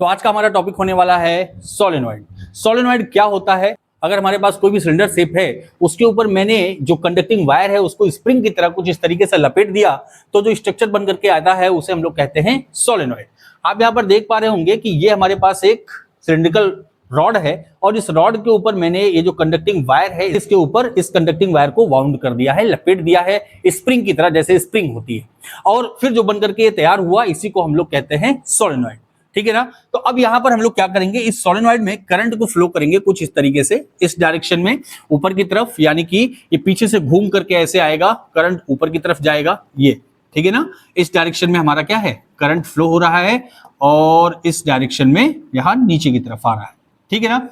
तो आज का हमारा टॉपिक होने वाला है सोलेनॉइड। सोलेनॉइड क्या होता है? अगर हमारे पास कोई भी सिलेंडर शेप है, उसके ऊपर मैंने जो कंडक्टिंग वायर है उसको स्प्रिंग की तरह कुछ इस तरीके से लपेट दिया, तो जो स्ट्रक्चर बन करके आता है उसे हम लोग कहते हैं सोलेनॉइड। आप यहाँ पर देख पा रहे होंगे कि ये हमारे पास एक सिलिंड्रिकल रॉड है और इस रॉड के ऊपर मैंने ये जो कंडक्टिंग वायर है इसके ऊपर इस कंडक्टिंग वायर को वाउंड कर दिया है, लपेट दिया है स्प्रिंग की तरह, जैसे स्प्रिंग होती है। और फिर जो बनकर के ये तैयार हुआ इसी को हम लोग कहते हैं सोलेनॉइड। ठीक है ना? तो अब यहां पर हम लोग क्या करेंगे, इस सोलेनॉइड में करंट को फ्लो करेंगे कुछ इस तरीके से, इस डायरेक्शन में ऊपर की तरफ, यानी कि ये पीछे से घूम करके ऐसे आएगा, करंट ऊपर की तरफ जाएगा ये। ठीक है ना? इस डायरेक्शन में हमारा क्या है, करंट फ्लो हो रहा है और इस डायरेक्शन में यहां नीचे की तरफ आ रहा है। ठीक है ना?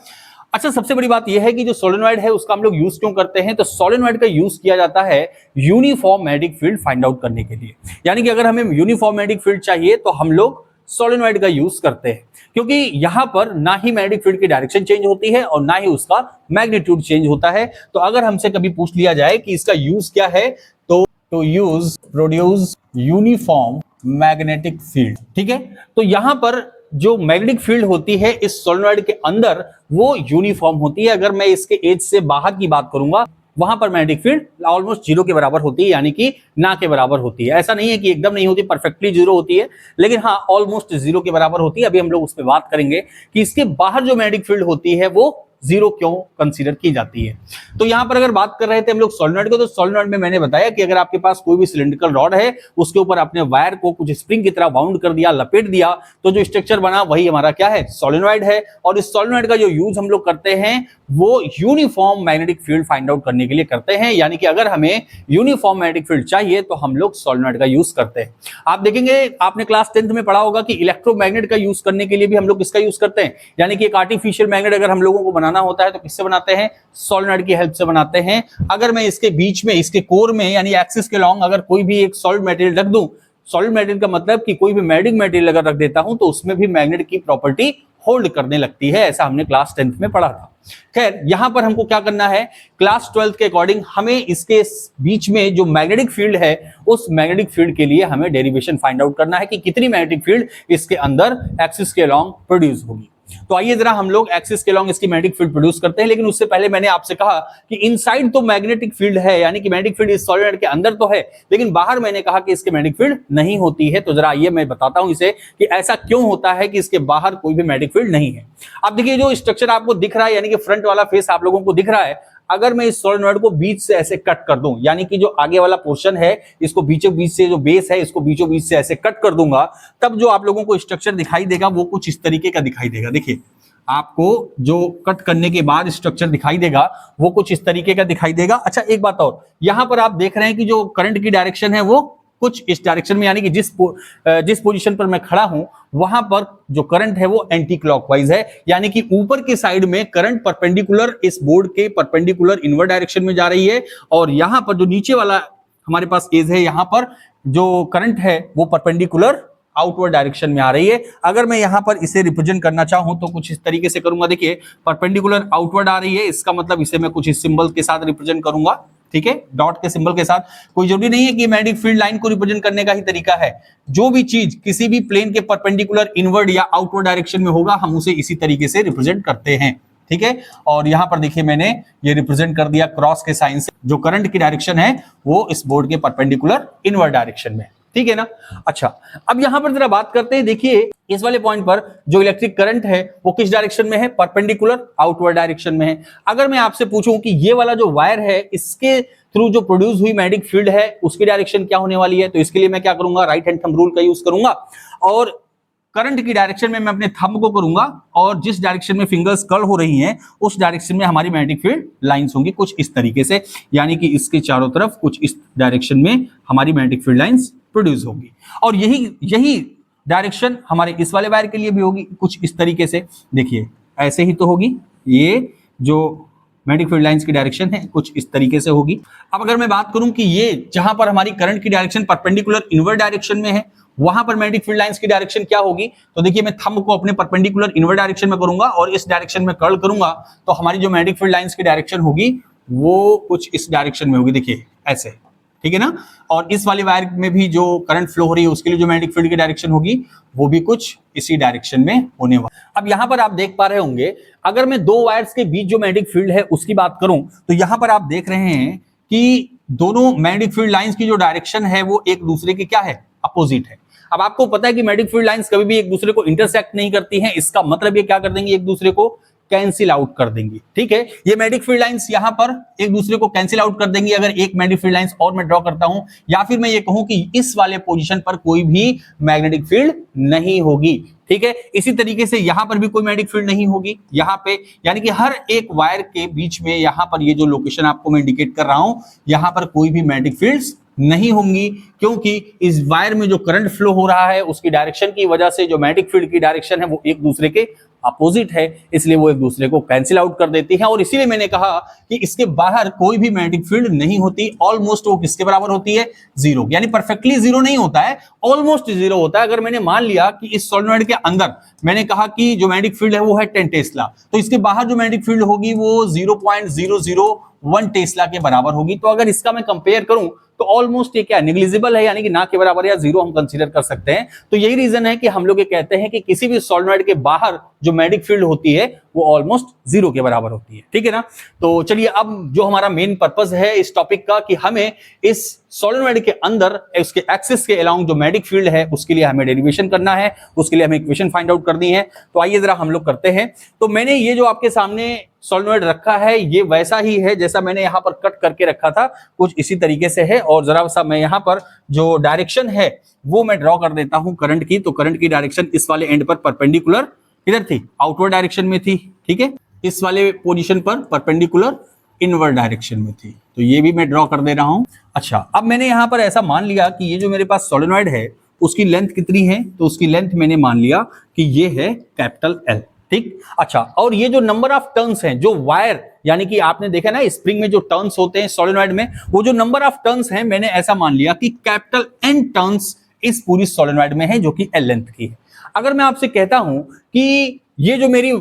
अच्छा, सबसे बड़ी बात यह है कि जो सोलेनॉइड है उसका हम लोग यूज क्यों करते हैं? तो सोलेनॉइड का यूज किया जाता है uniform magnetic field find out करने के लिए। यानी कि अगर हमें यूनिफॉर्म मैग्नेटिक फील्ड चाहिए तो हम लोग सोलेनॉइड का यूज करते हैं, क्योंकि यहां पर ना ही मैग्नेटिक फील्ड की डायरेक्शन चेंज होती है और ना ही उसका मैग्नीट्यूड चेंज होता है। तो अगर हमसे कभी पूछ लिया जाए कि इसका यूज क्या है, तो use produce uniform magnetic field. ठीक है? तो यहां पर जो मैग्नेटिक फील्ड होती है इस सोलेनॉइड के अंदर वो यूनिफॉर्म होती है। अगर मैं इसके एज से बाहर की बात करूंगा, वहां पर मैग्नेटिक फील्ड ऑलमोस्ट जीरो के बराबर होती है, यानी कि ना के बराबर होती है। ऐसा नहीं है कि एकदम नहीं होती, परफेक्टली जीरो होती है, लेकिन हाँ ऑलमोस्ट जीरो के बराबर होती है। अभी हम लोग उस पर बात करेंगे कि इसके बाहर जो मैग्नेटिक फील्ड होती है वो जीरो क्यों कंसीडर की जाती है। तो यहां पर अगर बात कर रहे थे हम लोग सोलेनॉइड को, तो सोलेनॉइड में मैंने बताया कि अगर आपके पास कोई भी सिलिंड्रिकल रॉड है, उसके ऊपर आपने वायर को कुछ स्प्रिंग की तरह वाउंड कर दिया, लपेट दिया, तो जो स्ट्रक्चर बना वही हमारा क्या है, सोलेनॉइड है। और इस सोलेनॉइड का जो यूज हम लोग करते हैं वो uniform magnetic field find out करने के लिए करते हैं। यानी कि अगर हमें यूनिफॉर्म मैग्नेटिक फील्ड चाहिए तो हम लोग सोलेनॉइड का यूज करते हैं। आप देखेंगे, आपने क्लास 10th में पढ़ा होगा कि इलेक्ट्रोमैग्नेट का यूज करने के लिए भी हम लोग किसका यूज करते हैं, यानी कि एक आर्टिफिशियल मैग्नेट अगर हम लोगों को बनाना होता है तो किससे बनाते हैं, सोलेनॉइड की हेल्प से बनाते हैं। अगर मैं इसके बीच में, इसके कोर में यानी एक्सिस के लॉन्ग अगर कोई भी एक सॉलिड मटेरियल रख दूं, सॉलिड मटेरियल का मतलब कि कोई भी मैग्नेटिक मटेरियल अगर रख देता हूं तो उसमें भी मैग्नेट की प्रॉपर्टी होल्ड करने लगती है। ऐसा हमने क्लास 10th में पढ़ा था। खैर, यहां पर हमको क्या करना है, क्लास 12th के अकॉर्डिंग हमें इसके बीच में जो मैग्नेटिक फील्ड है उस मैग्नेटिक फील्ड के लिए हमें डेरिवेशन फाइंड आउट करना है कि कितनी मैग्नेटिक फील्ड इसके अंदर एक्सिस के लॉन्ग प्रोड्यूस होगी। तो आइए जरा हम लोग एक्सिस के लॉन्ग इसकी मैग्नेटिक फील्ड प्रोड्यूस करते हैं। लेकिन उससे पहले मैंने आपसे कहा कि इनसाइड तो मैग्नेटिक फील्ड है, यानी कि मैग्नेटिक फील्ड इस सोलेनॉइड के अंदर तो है, लेकिन बाहर मैंने कहा कि इसके मैग्नेटिक फील्ड नहीं होती है। तो जरा आइए मैं बताता हूं इसे कि ऐसा क्यों होता है कि इसके बाहर कोई भी मैग्नेटिक फील्ड नहीं है। अब देखिए, जो स्ट्रक्चर आपको दिख रहा है, यानी कि फ्रंट वाला फेस आप लोगों को दिख रहा है, अगर मैं इस सोलेनॉइड को बीच से ऐसे कट कर दूं, यानी कि जो आगे वाला पोर्शन है इसको बीचों बीच से, जो बेस है इसको बीचों बीच से ऐसे कट कर दूंगा, तब जो आप लोगों को स्ट्रक्चर दिखाई देगा वो कुछ इस तरीके का दिखाई देगा। देखिए, आपको जो कट करने के बाद स्ट्रक्चर दिखाई देगा वो कुछ इस तरीके का दिखाई देगा। अच्छा, एक बात और, यहां पर आप देख रहे हैं कि जो करंट की डायरेक्शन है वो कुछ इस डायरेक्शन में, यानी कि जिस पोजीशन पर मैं खड़ा हूं वहां पर जो करंट है वो एंटी क्लॉकवाइज है, यानी कि ऊपर के साइड में करंट परपेंडिकुलर, इस बोर्ड के परपेंडिकुलर इनवर्ट डायरेक्शन में जा रही है, और यहां पर जो नीचे वाला हमारे पास एज है, यहां पर जो करंट है वो परपेंडिकुलर आउटवर्ड डायरेक्शन में आ रही है। अगर मैं यहां पर इसे रिप्रेजेंट करना चाहूं तो कुछ इस तरीके से करूंगा। देखिए, परपेंडिकुलर आउटवर्ड आ रही है, इसका मतलब इसे मैं कुछ इस सिंबल के साथ रिप्रेजेंट करूंगा। ठीक है, डॉट के सिंबल के साथ। कोई जरूरी नहीं है कि मैग्नेटिक फील्ड लाइन को रिप्रेजेंट करने का ही तरीका है, जो भी चीज किसी भी प्लेन के परपेंडिकुलर इनवर्ड या आउटवर्ड डायरेक्शन में होगा हम उसे इसी तरीके से रिप्रेजेंट करते हैं। ठीक है, और यहां पर देखिए मैंने ये रिप्रेजेंट कर दिया क्रॉस के साइन से। जो करंट की डायरेक्शन है वो इस बोर्ड के परपेंडिकुलर इनवर्ड डायरेक्शन में। ठीक है ना? अच्छा, अब यहां पर जरा बात करते हैं। देखिए, इस वाले पॉइंट पर जो इलेक्ट्रिक करंट है वो किस डायरेक्शन में है, परपेंडिकुलर आउटवर्ड डायरेक्शन में है। अगर मैं आपसे पूछूं कि ये वाला जो वायर है इसके थ्रू जो प्रोड्यूस हुई मैग्नेटिक फील्ड है उसकी डायरेक्शन क्या होने वाली है, तो इसके लिए मैं क्या करूंगा, राइट हैंड थंब रूल का यूज करूंगा और करंट की डायरेक्शन में मैं अपने थंब को करूंगा और जिस डायरेक्शन में फिंगर्स कर्ल हो रही हैं उस डायरेक्शन में हमारी मैग्नेटिक फील्ड लाइंस होंगी कुछ इस तरीके से, यानी कि इसके चारों तरफ कुछ इस डायरेक्शन में हमारी मैग्नेटिक फील्ड लाइंस प्रोड्यूस होगी। और यही डायरेक्शन हमारे इस वाले वायर के लिए भी होगी कुछ इस तरीके से। देखिए, ऐसे ही तो होगी, ये जो मैग्नेटिक फील्ड लाइंस की डायरेक्शन है कुछ इस तरीके से होगी। अब अगर मैं बात करूं कि ये जहां पर हमारी करंट की डायरेक्शन परपेंडिकुलर इनवर्ट डायरेक्शन में है वहां पर मैग्नेटिक फील्ड लाइंस की डायरेक्शन क्या होगी, तो देखिए मैं थंब को अपने परपेंडिकुलर इनवर्ट डायरेक्शन में करूंगा और इस डायरेक्शन में कर्ल करूंगा, तो हमारी जो मैग्नेटिक फील्ड लाइंस की डायरेक्शन होगी वो कुछ इस डायरेक्शन में होगी। देखिए ऐसे, ठीक है ना। और इस वाले वायर में भी जो करंट फ्लो हो रही है उसके लिए जो मैग्नेटिक फील्ड की डायरेक्शन होगी वो भी कुछ इसी डायरेक्शन में होने वाला। अब यहां पर आप देख पा रहे होंगे, अगर मैं दो वायर्स के बीच जो मैग्नेटिक फील्ड है उसकी बात करूं तो यहां पर आप देख रहे हैं कि दोनों मैग्नेटिक फील्ड लाइंस की जो डायरेक्शन है वो एक दूसरे के क्या है, अपोजिट है। अब आपको पता है कि मैग्नेटिक फील्ड लाइंस कभी भी एक दूसरे को इंटरसेक्ट नहीं करती हैं, इसका मतलब ये क्या कर देंगी, एक दूसरे को कैंसिल आउट कर देंगी। ठीक है, ये मैग्नेटिक फील्ड लाइंस यहां पर एक दूसरे को कैंसिल आउट कर देंगी अगर एक मैग्नेटिक फील्ड लाइंस और मैं ड्रॉ करता हूं, या फिर मैं ये कहूं कि इस वाले पोजीशन पर कोई भी मैग्नेटिक फील्ड नहीं होगी। ठीक है, इसी तरीके से यहां पर भी कोई मैग्नेटिक फील्ड नहीं होगी यहां पे, यानी कि हर एक वायर के बीच में यहां पर ये जो लोकेशन आपको मैं इंडिकेट कर रहा हूं यहां पर कोई भी मैग्नेटिक फील्ड्स नहीं होंगी, क्योंकि इस वायर में जो करंट फ्लो हो रहा है उसकी डायरेक्शन की वजह से जो मैग्नेटिक फील्ड की डायरेक्शन है वो एक दूसरे के अपोजिट है, इसलिए वो एक दूसरे को कैंसिल आउट कर देती है। और इसीलिए मैंने कहा कि इसके बाहर कोई भी मैग्नेटिक फील्ड नहीं होती। ऑलमोस्ट वो किसके बराबर होती है, जीरो, यानी परफेक्टली जीरो नहीं होता है, ऑलमोस्ट जीरो होता है। अगर मैंने मान लिया कि इस सॉलिनॉइड के अंदर मैंने कहा कि जो मैग्नेटिक फील्ड है वो है 10 टेस्ला, तो इसके बाहर जो मैग्नेटिक फील्ड होगी वो 0.001 टेस्ला के बराबर होगी। तो अगर इसका मैं कंपेयर करूं तो ऑलमोस्ट ये क्या निग्लिजिबल है, यानी कि ना के बराबर या जीरो हम कंसीडर कर सकते हैं। तो यही रीजन है कि हम लोग ये कहते हैं कि किसी भी सॉलिनॉइड के बाहर जो मैग्नेटिक फील्ड होती है वो ऑलमोस्ट जीरो के बराबर होती है। ठीक है ना। तो चलिए अब जो हमारा मेन पर्पस है इस टॉपिक का कि हमें इस सॉलिनॉइड के अंदर उसके एक्सिस के अलोंग जो मैग्नेटिक फील्ड है उसके लिए हमें डेरिवेशन करना है, उसके लिए हमें इक्वेशन फाइंड आउट करनी है। तो आइए जरा हम लोग करते हैं। तो मैंने ये जो आपके सामने सॉलिनॉइड रखा है ये वैसा ही है जैसा मैंने यहां पर कट करके रखा था, कुछ इसी तरीके से है। और जरा सा मैं यहां पर जो डायरेक्शन है वो मैं ड्रॉ कर देता हूं करंट की। तो करंट की डायरेक्शन इस वाले एंड पर परपेंडिकुलर इधर थी, आउटवर्ड डायरेक्शन में थी। ठीक है, इस वाले पोजीशन पर परपेंडिकुलर इनवर्ड डायरेक्शन में थी। तो ये भी मैं ड्रॉ कर दे रहा हूं। अच्छा, अब मैंने यहां पर ऐसा मान लिया कि ये जो मेरे पास सॉलिनॉइड है उसकी लेंथ कितनी है, तो उसकी लेंथ मैंने मान लिया कि ये है कैपिटल एल। ठीक, अच्छा, और ये जो नंबर ऑफ टर्न्स हैं जो वायर, यानी कि आपने देखा ना स्प्रिंग में जो टर्न्स होते हैं सॉलिनॉइड में, वो जो नंबर ऑफ टर्न्स हैं मैंने ऐसा मान लिया कि कैपिटल एन टर्न्स इस पूरी सॉलिनॉइड में है जो कि एल लेंथ की है। अगर मैं आपसे कहता हूं कि ये जो मेरी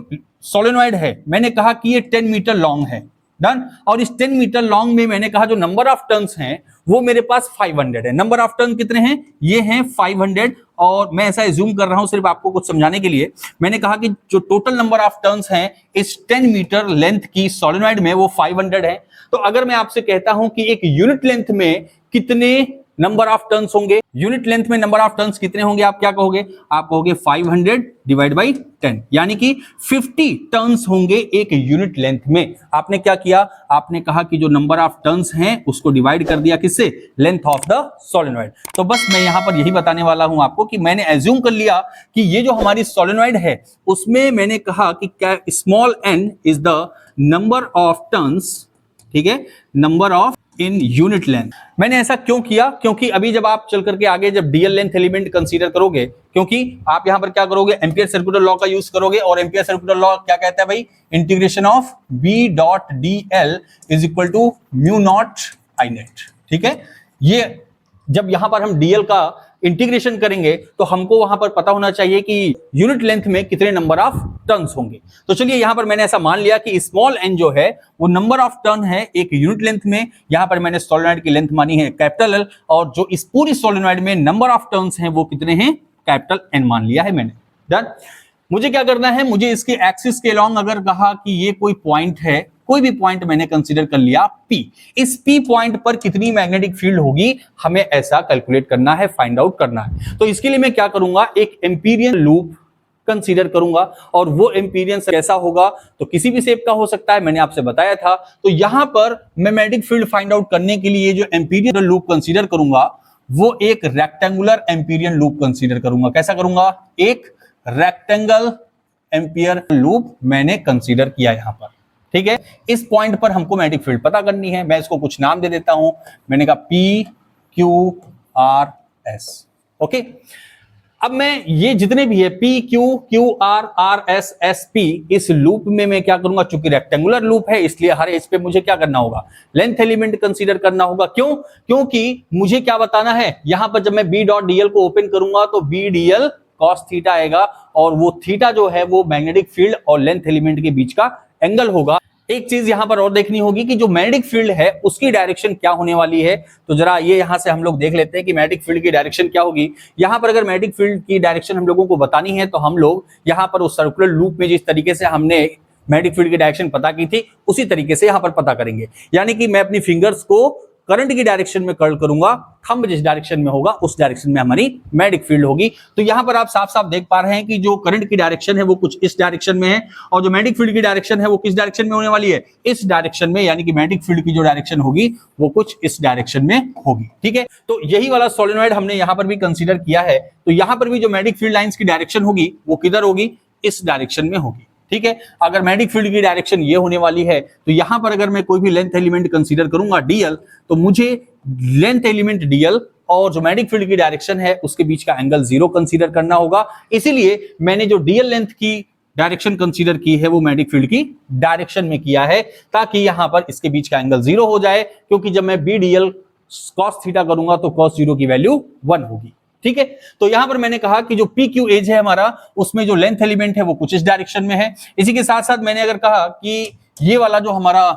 सॉलिनॉइड है मैंने कहा कि ये 10 मीटर लॉन्ग है, डन, और इस 10 मीटर लॉन्ग में मैंने कहा जो नंबर ऑफ टर्न्स हैं वो मेरे पास 500 है। नंबर ऑफ टर्न कितने हैं, ये हैं 500, और मैं ऐसा एज्यूम कर रहा हूं सिर्फ आपको कुछ समझाने के लिए। मैंने कहा कि जो टोटल नंबर ऑफ टर्न्स हैं इस 10 मीटर लेंथ की सॉलिनॉइड में वो 500 है। तो अगर मैं आपसे कहता हूं कि एक यूनिट लेंथ में कितने नंबर ऑफ टर्न्स होंगे, यूनिट लेंथ में नंबर ऑफ टर्न्स कितने होंगे, आप क्या कहोगे, आप कहोगे 500 डिवाइड बाई 10, यानी कि 50 टर्न्स होंगे एक यूनिट लेंथ में। आपने क्या किया, आपने कहा कि जो नंबर ऑफ टर्न्स हैं उसको डिवाइड कर दिया किससे, लेंथ ऑफ द सॉलिनॉइड। तो बस मैं यहां पर यही बताने वाला हूं आपको कि मैंने एज्यूम कर लिया कि ये जो हमारी सॉलिनॉइड है उसमें मैंने कहा कि small n is the number of turns, ठीक है, number of in unit length. मैंने ऐसा क्यों किया, क्योंकि अभी जब आप चल करके आगे जब डीएल लेंथ एलिमेंट कंसीडर करोगे, क्योंकि आप यहां पर क्या करोगे, एम्पियर सर्कुलर लॉ का यूज करोगे, और एम्पियर सर्कुलर लॉ क्या कहता है भाई, integration of B dot d l is equal to mu naught I net. ठीक है, ये जब यहां पर हम डीएल का इंटीग्रेशन करेंगे तो हमको वहां पर पता होना चाहिए कि यूनिट लेंथ में कितने नंबर ऑफ टर्न्स होंगे। तो चलिए यहां पर मैंने ऐसा मान लिया कि स्मॉल एन जो है वो नंबर ऑफ टर्न है एक यूनिट लेंथ में। यहां पर मैंने सॉलिनॉइड की लेंथ मानी है कैपिटल एल, और जो इस पूरी सॉलिनॉइड में नंबर ऑफ टर्न्स हैं वो कितने हैं, कैपिटल एन मान लिया है मैंने। डन। मुझे क्या करना है, मुझे इसके एक्सिस के अलोंग अगर कहा कि ये कोई पॉइंट है, कोई भी पॉइंट मैंने कंसीडर कर लिया P, इस P पॉइंट पर कितनी मैग्नेटिक फील्ड होगी हमें ऐसा कैलकुलेट करना है, फाइंड आउट करना है। तो इसके लिए मैं क्या करूंगा, एक एम्पीरियन लूप कंसीडर करूंगा, और वो एम्पीरियंस कैसा होगा, तो किसी भी शेप का हो सकता है, मैंने आपसे बताया था। तो यहां पर मैं मैग्नेटिक फील्ड फाइंड आउट करने के लिए जो एम्पीरियन लूप कंसीडर करूंगा वो एक रेक्टेंगुलर एम्पीरियन लूप कंसीडर करूंगा। कैसा करूंगा, एक रेक्टेंगल एम्पियर लूप मैंने कंसीडर किया यहां पर। ठीक है, इस पॉइंट पर हमको मैग्नेटिक फील्ड पता करनी है। मैं इसको कुछ नाम दे देता हूं, मैंने कहा P Q R S। Okay, अब मैं ये जितने भी है P Q Q R R S S P इस लूप में मैं क्या करूंगा, चूंकि रेक्टेंगुलर लूप है इसलिए हर एज पे मुझे क्या करना होगा, लेंथ एलिमेंट कंसीडर करना होगा। क्यों, क्योंकि मुझे क्या बताना है, यहां पर जब मैं B डॉट DL को ओपन करूंगा तो B DL cos थीटा आएगा, और वो थीटा जो है वो मैग्नेटिक फील्ड और लेंथ एलिमेंट के बीच का एंगल होगा। एक चीज यहां पर और देखनी होगी कि जो मैग्नेटिक फील्ड है उसकी डायरेक्शन क्या होने वाली है। तो जरा ये यहां से हम लोग देख लेते हैं कि मैग्नेटिक फील्ड की डायरेक्शन क्या होगी। यहां पर अगर मैग्नेटिक फील्ड की डायरेक्शन हम लोगों को बतानी है तो हम लोग यहां पर उस सर्कुलर लूप में जिस तरीके से हमने मैग्नेटिक फील्ड की डायरेक्शन पता की थी उसी तरीके से यहां पर पता करेंगे। यानी कि मैं अपनी फिंगर्स को करंट की डायरेक्शन में कर्ल करूंगा, थंब जिस डायरेक्शन में होगा उस डायरेक्शन में हमारी मैग्नेटिक फील्ड होगी। तो यहां पर आप साफ साफ देख पा रहे हैं कि जो करंट की डायरेक्शन है वो कुछ इस डायरेक्शन में है और जो मैग्नेटिक फील्ड की डायरेक्शन है वो किस डायरेक्शन में होने वाली है, इस डायरेक्शन में। यानी कि मैग्नेटिक फील्ड की जो डायरेक्शन होगी वो कुछ इस डायरेक्शन में होगी। ठीक है, तो यही वाला सोलेनॉइड हमने यहां पर भी कंसीडर किया है। तो यहां पर भी जो मैग्नेटिक फील्ड लाइंस की डायरेक्शन होगी वो किधर होगी, इस डायरेक्शन में होगी। ठीक है, अगर मैग्नेटिक फील्ड की डायरेक्शन ये होने वाली है तो यहां पर अगर मैं कोई भी लेंथ एलिमेंट कंसीडर करूंगा डीएल, तो मुझे लेंथ एलिमेंट डीएल और जो मैग्नेटिक फील्ड की डायरेक्शन है उसके बीच का एंगल 0 कंसीडर करना होगा। इसीलिए मैंने जो डीएल लेंथ की डायरेक्शन कंसीडर की है वो मैग्नेटिक फील्ड की डायरेक्शन में किया है, ताकि यहां पर इसके बीच का एंगल 0 हो जाए। क्योंकि जब मैं बी डीएल कॉस थीटा करूंगा तो कॉस 0 की वैल्यू 1 होगी। ठीक है, तो यहां पर मैंने कहा कि जो पी क्यू एज है हमारा, उसमें जो लेंथ एलिमेंट है वो कुछ इस डायरेक्शन में है। इसी के साथ साथ मैंने अगर कहा कि ये वाला जो हमारा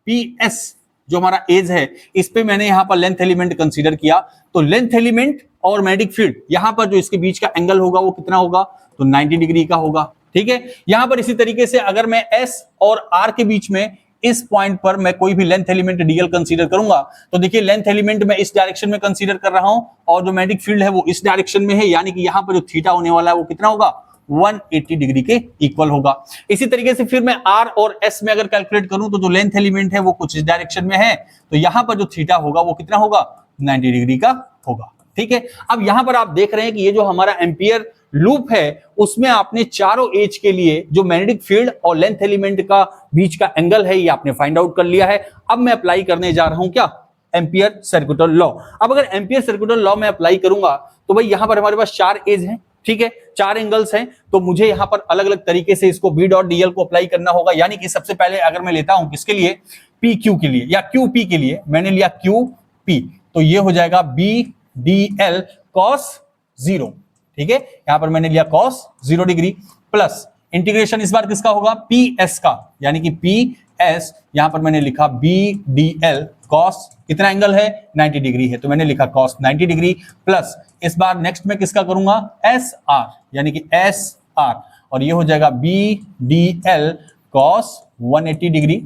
पी एस जो हमारा एज है, इस पे मैंने यहां पर लेंथ एलिमेंट कंसीडर किया, तो लेंथ एलिमेंट और मैग्नेटिक फील्ड यहां पर जो इसके बीच का एंगल होगा वो कितना होगा, तो 90 डिग्री का होगा। ठीक है, यहां पर इसी तरीके से अगर मैं एस और आर के बीच में इस पॉइंट पर मैं कोई भी लेंथ एलिमेंट डीएल कंसीडर करूंगा, तो देखिए लेंथ एलिमेंट मैं इस डायरेक्शन में कंसीडर कर रहा हूं और जो मैग्नेटिक फील्ड है वो इस डायरेक्शन में है। यानी कि यहां पर जो थीटा होने वाला है वो कितना होगा, 180 डिग्री के इक्वल होगा। इसी तरीके से फिर मैं आर और एस में अगर कैलकुलेट करूं तो जो लेंथ एलिमेंट है वो कुछ इस डायरेक्शन में है, तो यहां पर जो थीटा होगा वो कितना होगा, 90 डिग्री का होगा। ठीक है, अब यहां पर आप देख रहे हैं कि ये जो हमारा एम्पियर लूप है उसमें आपने चारों एज के लिए जो मैग्नेटिक फील्ड और लेंथ एलिमेंट का बीच का एंगल है ये आपने फाइंड आउट कर लिया है। अब मैं अप्लाई करने जा रहा हूं क्या, एम्पियर सर्कुलर लॉ। अब अगर एम्पियर सर्कुलर लॉ में अप्लाई करूंगा तो भाई यहां पर हमारे पास 4 एज हैं, ठीक है, 4 एंगल्स हैं, तो मुझे यहां पर अलग अलग तरीके से इसको बी डॉट डीएल को अप्लाई करना होगा। यानी कि सबसे पहले अगर मैं लेता हूं किसके लिए, पी क्यू के लिए या क्यू पी के लिए, मैंने लिया क्यू पी, तो ये हो जाएगा बी डी एल कॉस 0। ठीक है, यहां पर मैंने लिया cos 0 डिग्री प्लस इंटीग्रेशन इस बार किसका होगा, पी एस का, यानी कि पी एस यहां पर मैंने लिखा बी डी एल cos कितना एंगल है, 90 डिग्री है, तो मैंने लिखा cos 90 डिग्री प्लस इस बार नेक्स्ट में किसका करूंगा, एस आर, यानी कि एस आर, और ये हो जाएगा B d l cos 180 degree.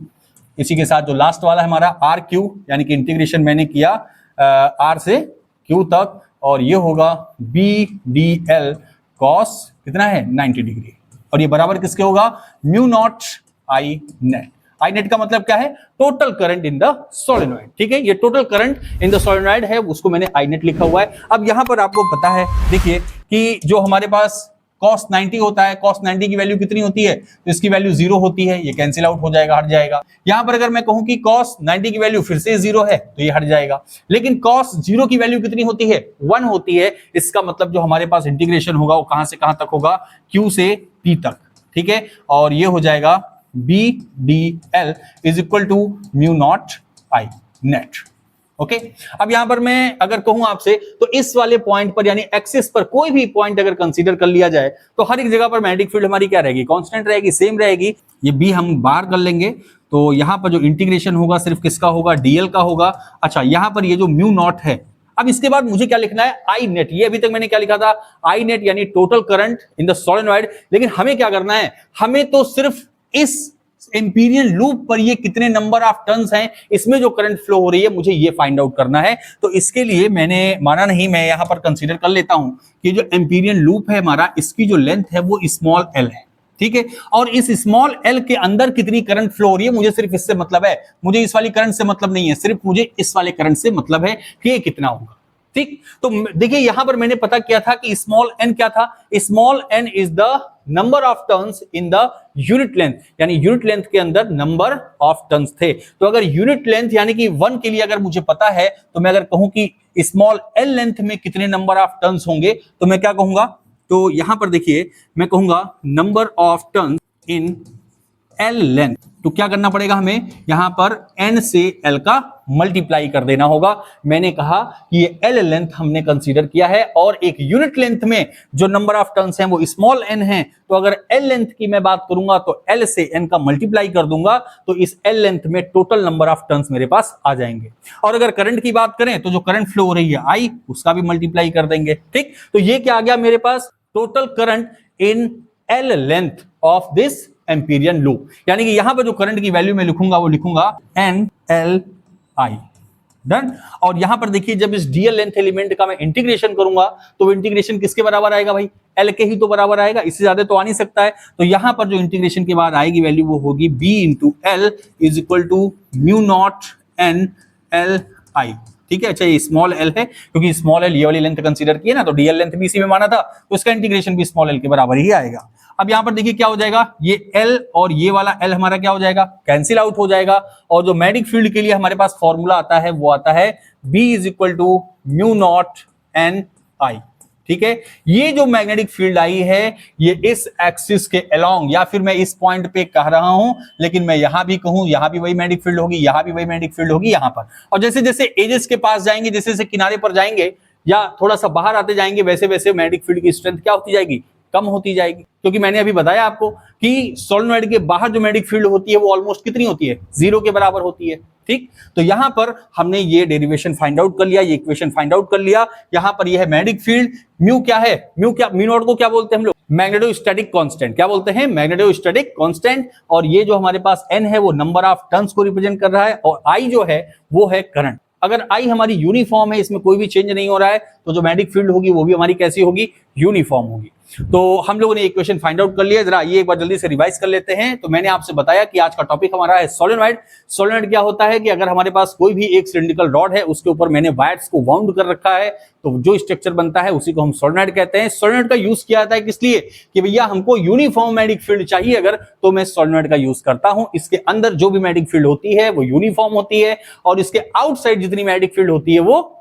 इसी के साथ जो लास्ट वाला है हमारा आर क्यू, यानी कि इंटीग्रेशन मैंने किया आर से क्यू तक, और ये होगा बी डी एल कॉस कितना है, 90 डिग्री, और ये बराबर किसके होगा, mu naught I net. I net का मतलब क्या है, total current in the solenoid. ठीक है, ये total current in the solenoid है, उसको मैंने आई नेट लिखा हुआ है। अब यहां पर आपको पता है, देखिए कि जो हमारे पास cos 90 होता है, cos 90 की वैल्यू कितनी होती है, तो इसकी वैल्यू 0 होती है, ये कैंसिल आउट हो जाएगा, हट जाएगा। यहां पर अगर मैं कहूं कि cos 90 की वैल्यू फिर से 0 है तो ये हट जाएगा, लेकिन cos 0 की वैल्यू कितनी होती है, 1 होती है। इसका मतलब जो हमारे पास इंटीग्रेशन होगा वो कहां से कहां तक होगा, Q से P तक। ठीक है, और ये हो जाएगा B d l is equal to mu naught I net. Okay, अब यहां पर मैं अगर कहूं आपसे, तो इस वाले पॉइंट पर यानी एक्सिस पर कोई भी पॉइंट अगर कंसीडर कर लिया जाए तो हर एक जगह पर मैग्नेटिक फील्ड हमारी क्या रहेगी, कांस्टेंट रहेगी, सेम रहेगी। ये बी हम बाहर कर लेंगे, तो यहां पर जो इंटीग्रेशन होगा सिर्फ किसका होगा, डीएल का होगा। अच्छा, यहां पर ये जो म्यू नॉट है, अब इसके बाद मुझे क्या लिखना है, आई नेट। ये अभी तक मैंने क्या लिखा था, आई नेट यानी total current in the solenoid. लेकिन हमें क्या करना है, हमें तो सिर्फ इस एम्पीरियल लूप पर ये कितने नंबर ऑफ टर्न्स हैं, इसमें जो करंट फ्लो हो रही है, मुझे ये फाइंड आउट करना है। तो इसके लिए मैंने माना नहीं, मैं यहां पर कंसीडर कर लेता हूं कि जो एम्पीरियल लूप है हमारा, इसकी जो लेंथ है वो स्मॉल एल है। ठीक है, और इस स्मॉल एल के अंदर कितनी करंट फ्लो हो रही है, मुझे सिर्फ इससे मतलब है, मुझे इस वाली करंट से मतलब नहीं है, सिर्फ मुझे इस वाले करंट से मतलब है कि ये कितना होगा। ठीक, तो देखिए यहां पर मैंने पता किया था कि स्मॉल एन क्या था, small n is the number of turns in the unit length, यानी यूनिट लेंथ के अंदर नंबर ऑफ टर्न्स थे। तो अगर यूनिट लेंथ यानी कि 1 के लिए अगर मुझे पता है, तो मैं अगर कहूं कि स्मॉल एल लेंथ में कितने नंबर ऑफ टर्न्स होंगे, तो मैं क्या कहूंगा, तो यहां पर देखिए मैं कहूंगा number of turns in L length. तो क्या करना पड़ेगा हमें, यहां पर एन से एल का मल्टीप्लाई कर देना होगा। मैंने कहा कि ये L लेंथ हमने कंसीडर किया है और एक यूनिट लेंथ में जो नंबर ऑफ टर्न्स हैं वो स्मॉल n है, तो अगर L लेंथ की मैं बात करूंगा तो L से n का मल्टीप्लाई कर दूंगा तो इस L लेंथ में टोटल नंबर ऑफ टर्न्स मेरे पास आ जाएंगे। और अगर करंट की बात करें तो जो करंट फ्लो हो रही है I, उसका भी मल्टीप्लाई कर देंगे। ठीक, तो ये क्या आ गया मेरे पास, total current in L length of this Amperian loop. यानी कि यहां पर जो करंट की वैल्यू मैं लिखूंगा वो लिखूंगा NLI, डन। और यहां पर देखिए जब इस डीएल लेंथ एलिमेंट का मैं इंटीग्रेशन करूंगा तो इंटीग्रेशन किसके बराबर आएगा भाई, L के ही तो बराबर आएगा, इससे ज्यादा तो आ नहीं सकता है। तो यहां पर जो इंटीग्रेशन के बाद आएगी वैल्यू वो होगी B into l is equal to mu naught NLI। ठीक है, अच्छा ये स्मॉल l है क्योंकि स्मॉल l ये वाली लेंथ कंसीडर की है ना, तो डीएल लेंथ भी इसी में माना था, तो इसका इंटीग्रेशन भी स्मॉल l के बराबर ही आएगा। अब यहां पर देखिए क्या हो जाएगा, ये l और ये वाला l हमारा क्या हो जाएगा, कैंसिल आउट हो जाएगा। और जो मैग्नेटिक फील्ड के लिए हमारे पास फॉर्मूला आता है वो आता है B is equal to mu naught NI। ठीक है, ये जो मैग्नेटिक फील्ड आई है ये इस एक्सिस के अलोंग, या फिर मैं इस पॉइंट पे कह रहा हूं लेकिन मैं यहां भी कहूं यहां भी वही मैग्नेटिक फील्ड होगी, यहां भी वही मैग्नेटिक फील्ड होगी यहां पर। और जैसे जैसे एजेस के पास जाएंगे, जैसे जैसे किनारे पर जाएंगे या थोड़ा सा बाहर आते जाएंगे, वैसे वैसे मैग्नेटिक फील्ड की स्ट्रेंथ क्या होती जाएगी, कम होती जाएगी। क्योंकि मैंने अभी बताया आपको कि सोलेनॉइड के बाहर जो मैग्नेटिक फील्ड होती है वो ऑलमोस्ट कितनी होती है, 0 के बराबर होती है। ठीक, तो यहां पर हमने ये डेरिवेशन फाइंड आउट कर लिया, ये इक्वेशन फाइंड आउट कर लिया। यहां पर ये है मैग्नेटिक फील्ड, म्यू क्या है, म्यू नॉट को क्या बोलते हैं हम लोग, मैग्नेटोस्टैटिक कांस्टेंट। क्या बोलते हैं, मैग्नेटोस्टैटिक कांस्टेंट। और ये जो हमारे पास n है वो नंबर ऑफ टर्न्स को रिप्रेजेंट कर रहा है, और I जो है वो है करंट। अगर I हमारी यूनिफॉर्म है, इसमें कोई भी चेंज नहीं हो रहा है, तो जो मैग्नेटिक फील्ड होगी वो भी हमारी कैसी होगी, यूनिफॉर्म होगी। तो हम लोगों ने इक्वेशन फाइंड आउट कर लिया, जरा ये एक बार जल्दी से रिवाइज कर लेते हैं। तो मैंने आपसे बताया कि आज का टॉपिक हमारा है सोलेनॉइड। सोलेनॉइड क्या होता है कि अगर हमारे पास कोई भी एक सिलिंड्रिकल रॉड है, उसके ऊपर मैंने वायर्स को वाउंड कर रखा है, तो जो स्ट्रक्चर बनता है उसी को हम सोलेनॉइड कहते हैं। सोलेनॉइड का यूज किया जाता है किस लिए, कि भैया हमको यूनिफॉर्म मैग्नेटिक फील्ड चाहिए अगर, तो मैं सोलेनॉइड का यूज करता हूं। इसके अंदर जो भी मैग्नेटिक फील्ड होती है वो यूनिफॉर्म होती है, और इसके आउटसाइड जितनी मैग्नेटिक फील्ड होती है वो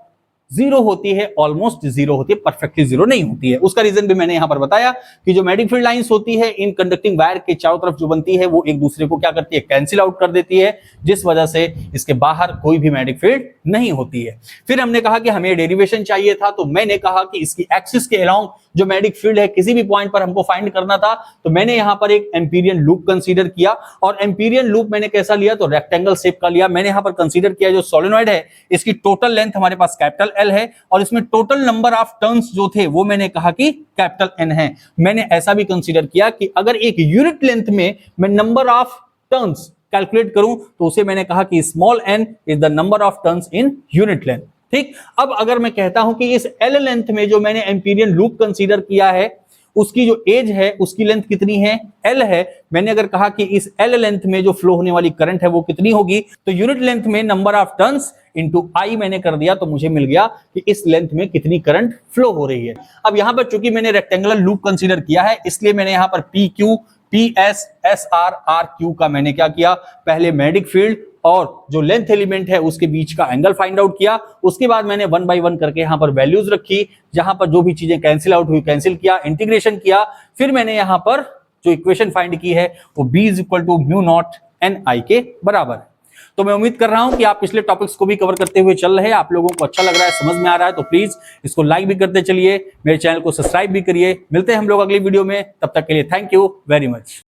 0 होती है, ऑलमोस्ट 0 होती है, परफेक्टली 0 नहीं होती है। उसका रीजन भी मैंने यहां पर बताया कि जो मैग्नेटिक फील्ड लाइंस होती है इन कंडक्टिंग वायर के चारों तरफ जो बनती है वो एक दूसरे को क्या करती है, कैंसिल आउट कर देती है, जिस वजह से इसके बाहर कोई भी मैग्नेटिक फील्ड नहीं होती है। फिर हमने कहा कि हमें डेरिवेशन चाहिए था, तो मैंने कहा कि इसकी एक्सिस के अलोंग जो मैग्नेटिक फील्ड है किसी भी पॉइंट पर हमको फाइंड करना था, तो मैंने यहां पर एक एम्पीरियन लूप कंसीडर किया। और एम्पीरियन लूप मैंने कैसा लिया, तो रेक्टेंगल शेप का लिया। मैंने यहां पर कंसीडर किया जो सोलेनॉइड है इसकी टोटल लेंथ हमारे पास कैपिटल L है, और इसमें टोटल नंबर ऑफ टर्न्स जो थे वो मैंने कहा कि कैपिटल N है। मैंने ऐसा भी कंसीडर किया कि अगर एक यूनिट लेंथ में मैं नंबर ऑफ टर्न्स कैलकुलेट करूं तो उसे मैंने कहा कि small n is the number of turns in unit length. ठीक, अब अगर मैं कहता हूं कि इस L लेंथ में जो मैंने एम्पीरियन लूप कंसीडर किया है उसकी जो एज है उसकी लेंथ कितनी है, L है। मैंने अगर कहा कि इस L लेंथ में जो फ्लो होने वाली करंट है वो कितनी होगी, तो यूनिट लेंथ में number of turns into I मैंने कर दिया, तो मुझे मिल गया कि इस लेंथ में कितनी करंट फ्लो हो रही है। अब यहां पर चूंकि मैंने रेक्टेंगुलर लूप कंसीडर किया है, इसलिए मैंने यहां पर PQ, PS, SR, RQ का मैंने क्या किया, पहले मैग्नेटिक फील्ड और जो लेंथ एलिमेंट है उसके बीच का एंगल फाइंड आउट किया। उसके बाद मैंने 1 बाय 1 करके यहां पर वैल्यूज रखी, जहां पर जो भी चीजें कैंसिल आउट हुई कैंसिल किया, इंटीग्रेशन किया। फिर मैंने यहां पर जो इक्वेशन फाइंड की है वो B is equal to mu naught NI के बराबर है। तो मैं उम्मीद कर रहा हूं कि आप पिछले टॉपिक्स को भी कवर करते हुए चल रहे हैं, आप लोगों को अच्छा लग रहा है, समझ में आ रहा है, तो प्लीज इसको लाइक भी करते चलिए, मेरे चैनल को सब्सक्राइब भी करिए। मिलते हैं हम लोग अगली वीडियो में, तब तक के लिए थैंक यू वेरी मच।